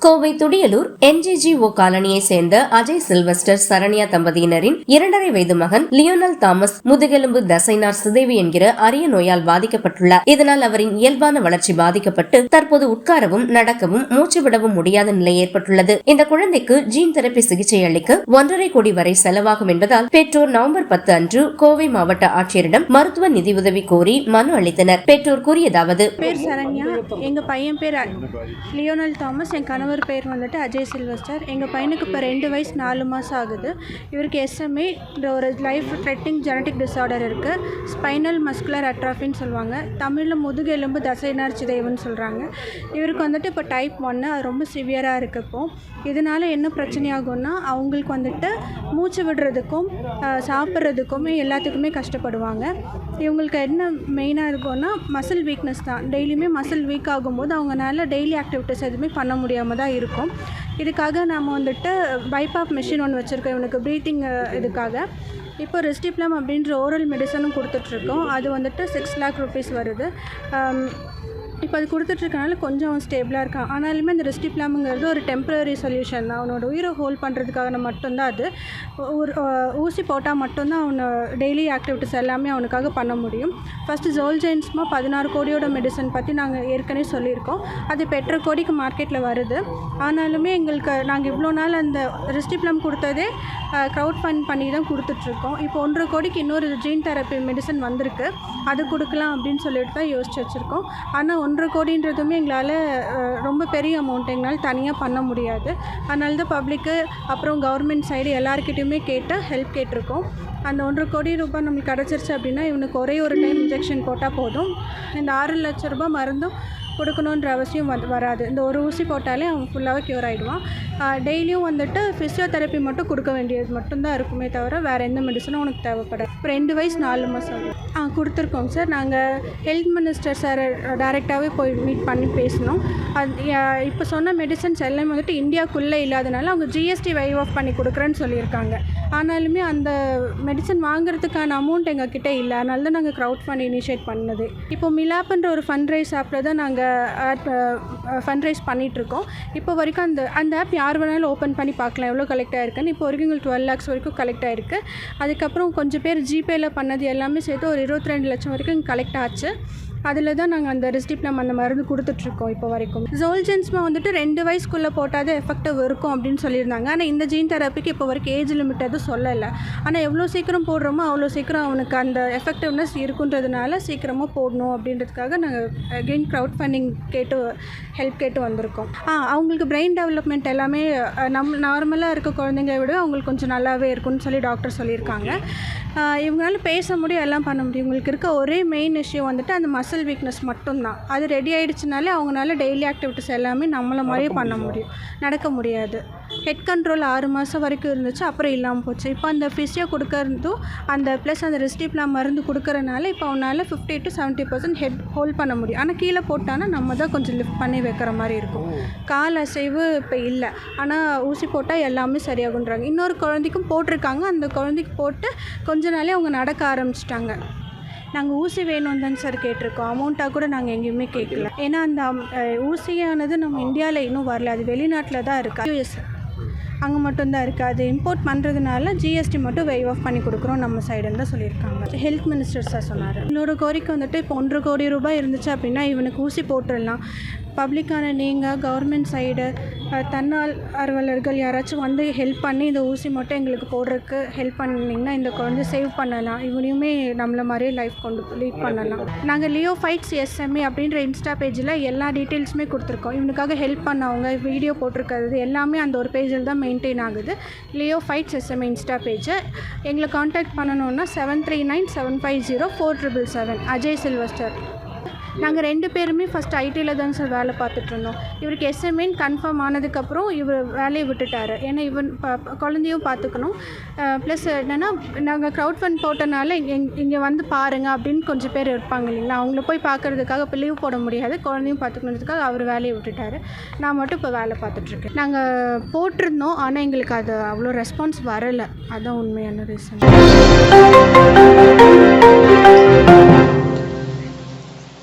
Kovai Thudiyalur NGGO காலனியை சேர்ந்த Ajay Sylvester Saranya தம்பதியினரின் 2.5 வயது மகன் லியோனல் தாமஸ் முதுகெலும்பு தசைநார் சிதைவு என்கிற அரிய நோயால் பாதிக்கப்பட்டுள்ளார். இதனால் அவரின் இயல்பான வளர்ச்சி பாதிக்கப்பட்டு தற்போது உட்காரவும் நடக்கவும் மூச்சு விடவும் முடியாத நிலை ஏற்பட்டுள்ளது. இந்த குழந்தைக்கு ஜீன் தெரப்பி சிகிச்சை அளிக்க 1.5 கோடி வரை செலவாகும் என்பதால் பெற்றோர் நவம்பர் 10 அன்று கோவை மாவட்ட ஆட்சியரிடம் மருத்துவ நிதியுதவி கோரி மனு அளித்தனர். பெற்றோர் கூறியதாவது: பேர் சரண்யா, எங்க பையன் பேர் லியோனல் தாமஸ், என் கணவர் பேர் வந்துட்டு அஜய் சில்வஸ்டர். எங்கள் பையனுக்கு இப்போ 2 வயசு 4 மாதம் ஆகுது. இவருக்கு SMA ஒரு லைஃப் த்ரெட்டிங் ஜெனட்டிக் டிஸார்டர் இருக்குது. ஸ்பைனல் மஸ்குலர் அட்ராஃபின்னு சொல்லுவாங்க, தமிழில் முதுகெலும்பு தசைநார் சிதைவுன்னு சொல்கிறாங்க. இவருக்கு வந்துட்டு இப்போ டைப் 1, அது ரொம்ப சிவியராக இருக்குது. இதனால் என்ன பிரச்சனை ஆகும்னா, அவங்களுக்கு வந்துட்டு மூச்சு விடுறதுக்கும் சாப்பிட்றதுக்குமே எல்லாத்துக்குமே கஷ்டப்படுவாங்க. இவங்களுக்கு என்ன மெயினாக இருக்கும்னா மசில் வீக்னஸ் தான். டெய்லியுமே மசில் வீக் ஆகும்போது அவங்களால டெய்லி ஆக்டிவிட்டிஸ் எதுவுமே பண்ண முடியாமல் தான் இருக்கும். இதுக்காக நம்ம வந்துட்டு பைபாப் மெஷின் ஒன்று வச்சுருக்கோம் இவனுக்கு ப்ரீத்திங் இதுக்காக. இப்போ ரெஸ்டிப்ளம் அப்படின்ற ஓரல் மெடிசனும் கொடுத்துட்ருக்கோம். அது வந்துட்டு 6 lakh rupees வருது. இப்போ அது கொடுத்துட்ருக்கனால கொஞ்சம் ஸ்டேபிளாக இருக்கான். ஆனாலுமே அந்த ரெஸ்டிப்ளம்ங்கிறது ஒரு டெம்பரரி சொல்யூஷன் தான். அவனோட உயிரை ஹோல்ட் பண்ணுறதுக்காக மட்டும்தான் அது. ஒரு ஊசி போட்டால் மட்டும்தான் அவனை டெய்லி ஆக்டிவிட்டிஸ் எல்லாமே அவனுக்காக பண்ண முடியும். ஃபஸ்ட்டு ஜோல்ஜென்ஸ்மா 16 கோடியோட மெடிசன் பற்றி நாங்கள் ஏற்கனவே சொல்லியிருக்கோம். அது இப்போ 8.5 கோடிக்கு மார்க்கெட்டில் வருது. ஆனாலுமே எங்களுக்கு நாங்கள் இவ்வளோ நாள் அந்த ரெஸ்டிப்ளம் கொடுத்ததே க்ரௌட் ஃபண்ட் பண்ணி தான் கொடுத்துட்ருக்கோம். இப்போ 1.5 கோடிக்கு இன்னொரு ஜீன் தெரப்பி மெடிசன் வந்திருக்கு, அது கொடுக்கலாம் அப்படின்னு சொல்லிட்டு தான் யோசிச்சு வச்சுருக்கோம். ஆனால் 1.5 கோடின்றதுமே எங்களால் ரொம்ப பெரிய அமௌண்ட், எங்களால் தனியாக பண்ண முடியாது. அதனால தான் பப்ளிக்கு அப்புறம் கவர்மெண்ட் சைடு எல்லாருக்கிட்டையுமே கேட்டு ஹெல்ப் கேட்டிருக்கோம். அந்த 1.5 கோடி ரூபாய் நம்மளுக்கு கிடச்சிருச்சு அப்படின்னா இவனுக்கு ஒரே ஒரு டைம் இன்ஜெக்ஷன் போட்டால் போதும். இந்த 6 லட்ச ரூபாய் மருந்தும் கொடுக்கணுன்ற அவசியம் வராது. இந்த ஒரு ஊசி போட்டாலே அவன் ஃபுல்லாகவே க்யூர் ஆகிடுவான். டெய்லியும் வந்துட்டு ஃபிசியோதெரப்பி மட்டும் கொடுக்க வேண்டியது மட்டும்தான் இருக்குமே தவிர வேறு எந்த மெடிசனும் உனக்கு தேவைப்படாது. இப்போ 2 வயசு 4 மாதம் கொடுத்துருக்கோங்க சார். நாங்கள் ஹெல்த் மினிஸ்டர் சார் டைரெக்டாகவே போய் மீட் பண்ணி பேசினோம். அது இப்போ சொன்ன மெடிசன்ஸ் எல்லாமே வந்துட்டு இந்தியாவுக்குள்ளே இல்லாதனால அவங்க GST வைவ் ஆஃப் பண்ணி கொடுக்குறேன்னு சொல்லியிருக்காங்க. ஆனாலுமே அந்த மெடிசன் வாங்குறதுக்கான அமௌண்ட் எங்ககிட்ட இல்லை. அதனால தான் நாங்கள் க்ரௌட் ஃபண்ட் இனிஷியேட் பண்ணது. இப்போ மிலாப்ன்ற ஒரு ஃபண்ட் ரைஸ் ஆப்பில் தான் நாங்கள் ஃபண்ட் ரைஸ் பண்ணிகிட்ருக்கோம். இப்போ வரைக்கும் அந்த ஆப் யார் வேணாலும் ஓப்பன் பண்ணி பார்க்கலாம் எவ்வளோ கலெக்ட் ஆகிருக்குன்னு. இப்போ வரைக்கும் எங்களுக்கு 12 lakhs வரைக்கும் கலெக்ட் ஆகிருக்கு. அதுக்கப்புறம் கொஞ்சம் பேர் ஜிபேயில் பண்ணது எல்லாமே சேர்த்து ஒரு 22 லட்சம் வரைக்கும் கலெக்ட் ஆச்சு. அதில் தான் நாங்கள் அந்த ரெஸ்டிப்ளம் அந்த மருந்து கொடுத்துட்ருக்கோம் இப்போ வரைக்கும். ஜோல்ஜென்ஸ்மா வந்துட்டு 2 வயசுக்குள்ளே போட்டால் தான் எஃபெக்டிவ் இருக்கும் அப்படின்னு சொல்லியிருந்தாங்க. ஆனால் இந்த ஜீன் தெரப்பிக்கு இப்போ வரைக்கும் ஏஜ் லிமிட் எதுவும் சொல்லலை. ஆனால் எவ்வளோ சீக்கிரம் போடுறோமோ அவ்வளோ சீக்கிரம் அவனுக்கு அந்த எஃபெக்டிவ்னஸ் இருக்குன்றதுனால சீக்கிரமாக போடணும் அப்படின்றதுக்காக நாங்கள் அகெயின் க்ரௌட் ஃபண்டிங் கேட்டு ஹெல்ப் கேட்டு வந்திருக்கோம். அவங்களுக்கு பிரெயின் டெவலப்மெண்ட் எல்லாமே நார்மலாக இருக்க குழந்தைங்க விட அவங்களுக்கு கொஞ்சம் நல்லாவே இருக்குன்னு சொல்லி டாக்டர் சொல்லியிருக்காங்க. இவங்களால பேச முடியும், எல்லாம் பண்ண முடியும். இவங்களுக்கு இருக்க ஒரே மெயின் இஷ்யூ வந்துட்டு அந்த மசில் வீக்னஸ் மட்டும்தான். அது ரெடி ஆகிடுச்சுனாலே அவங்களால டெய்லி ஆக்டிவிட்டிஸ் எல்லாமே நம்மளை மாதிரியே பண்ண முடியும், நடக்க முடியாது. ஹெட் கண்ட்ரோல் 6 மாதம் வரைக்கும் இருந்துச்சு, அப்புறம் இல்லாமல் போச்சு. இப்போ அந்த ஃபிசியோ கொடுக்கறதும் அந்த ப்ளஸ் அந்த ரெஸ்டிப்ளம் மருந்து கொடுக்கறனால இப்போ அவனால் 50 to 70% ஹெட் ஹோல்ட் பண்ண முடியும். ஆனால் கீழே போட்டானா நம்ம தான் கொஞ்சம் லிஃப்ட் பண்ணி வைக்கிற மாதிரி இருக்கும். கால் அசைவு இப்போ இல்லை, ஆனால் ஊசி போட்டால் எல்லாமே சரியாகுன்றாங்க. இன்னொரு குழந்தைக்கும் போட்டிருக்காங்க. அந்த குழந்தைக்கு போட்டு கொஞ்ச நாளே அவங்க நடக்க ஆரம்பிச்சிட்டாங்க. நாங்கள் ஊசி வேணும் தாங்க சார் கேட்டிருக்கோம். அமௌண்ட்டாக கூட நாங்கள் எங்கேயுமே கேட்கல. ஏன்னா அந்த ஊசியானது நம்ம இந்தியாவில் இன்னும் வரல, அது வெளிநாட்டில் தான் இருக்குது. US அங்கே மட்டும்தான் இருக்குது. அது இம்போர்ட் பண்ணுறதுனால GST மட்டும் வைவ் ஆஃப் பண்ணி கொடுக்குறோம் நம்ம சைடுன்னு தான் சொல்லியிருக்காங்க. ஹெல்த் மினிஸ்டர் சார் சொன்னார். என்னோட கோரிக்கை வந்துட்டு இப்போ 1.5 கோடி ரூபாய் இருந்துச்சு அப்படின்னா இவனுக்கு ஊசி போட்டுடலாம். பப்ளிக்கான நீங்கள் கவர்மெண்ட் சைடு தன்னால் ஆர்வலர்கள் யாராச்சும் வந்து ஹெல்ப் பண்ணி இந்த ஊசி மட்டும் எங்களுக்கு போடுறதுக்கு ஹெல்ப் பண்ணிங்கன்னா இந்த குழந்தை சேவ் பண்ணலாம். இவனையுமே நம்மளை மாதிரியே லைஃப் லீட் பண்ணலாம். நாங்கள் லியோ ஃபைட்ஸ் SMA அப்படின்ற இன்ஸ்டா பேஜில் எல்லா டீட்டெயில்ஸுமே கொடுத்துருக்கோம். இவனுக்காக ஹெல்ப் பண்ணவங்க வீடியோ போட்டிருக்கிறது எல்லாமே அந்த ஒரு பேஜில் தான் மெயின்டைன் ஆகுது. லியோ ஃபைட்ஸ் SMA இன்ஸ்டா பேஜை எங்களை காண்டாக்ட் பண்ணணுன்னா 7397504777 அஜய் சில்வஸ்டர். நாங்கள் 2 பேருமே ஃபஸ்ட் ஐடியில் தாங்க சார் வேலை பார்த்துட்ருந்தோம். இவருக்கு SMA கன்ஃபார்ம் ஆனதுக்கப்புறம் இவர் வேலையை விட்டுட்டார். ஏன்னா இவன் குழந்தையும் பார்த்துக்கணும். ப்ளஸ் என்னென்னா நாங்கள் க்ரௌட் ஃபண்ட் போட்டனால இங்கே வந்து பாருங்கள் அப்படின்னு கொஞ்சம் பேர் இருப்பாங்க இல்லைங்களா, அவங்கள போய் பார்க்குறதுக்காக இப்போ லீவ் போட முடியாது, குழந்தையும் பார்த்துக்கணுன்றதுக்காக அவர் வேலையை விட்டுட்டார். நான் மட்டும் இப்போ வேலை பார்த்துட்ருக்கேன். நாங்கள் போட்டிருந்தோம், ஆனால் எங்களுக்கு அது அவ்வளோ ரெஸ்பான்ஸ் வரலை. அதுதான் உண்மையான ரீசன்.